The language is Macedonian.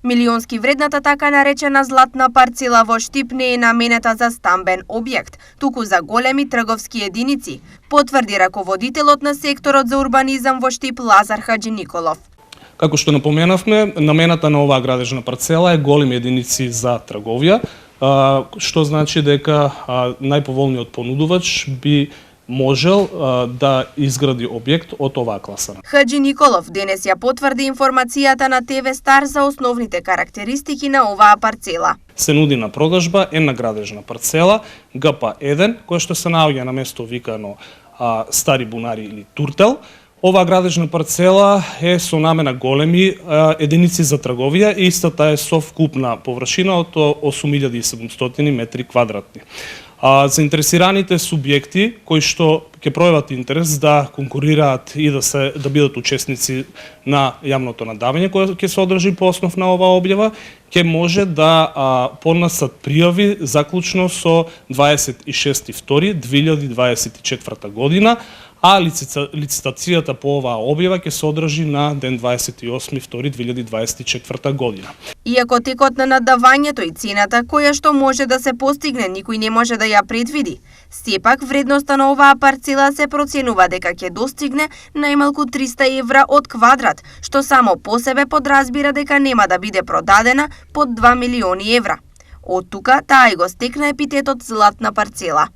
Милионски вредната така наречена златна парцела во Штип не е наменета за стамбен објект, туку за големи трговски единици, потврди раководителот на секторот за урбанизам во Штип Лазар Хаджи Николов. Како што напоменавме, намената на оваа градежна парцела е големи единици за трговија, што значи дека најповолниот понудувач би можел да изгради објект од оваа класа. Хаджи Николов денес ја потврди информацијата на ТВ Стар за основните карактеристики на оваа парцела. Се нуди на продажба една градежна парцела ГП1, која што се наоѓа на место викано Стари бунари или Туртел. Оваа градежна парцела е со намена големи единици за трговија и истата е со вкупна површина од 8700 метри квадратни. Заинтересираните субјекти кои што ќе пројават интерес да конкурираат и да бидат учесници на јавното надавање кое ќе се одржи по основ на оваа објава, ќе може да поднесат пријави заклучно со 26.2.2024 година, а лицитацијата по оваа објава ќе се одржи на ден 28.2.2024 година. Иако текот на надавањето и цената која што може да се постигне никој не може да ја предвиди, сепак вредноста на оваа парцела се проценува дека ќе достигне најмалку 300 евра од квадрат, што само по себе подразбира дека нема да биде продадена под 2 милиони евра. Од тука таа и го стекна епитетот златна парцела.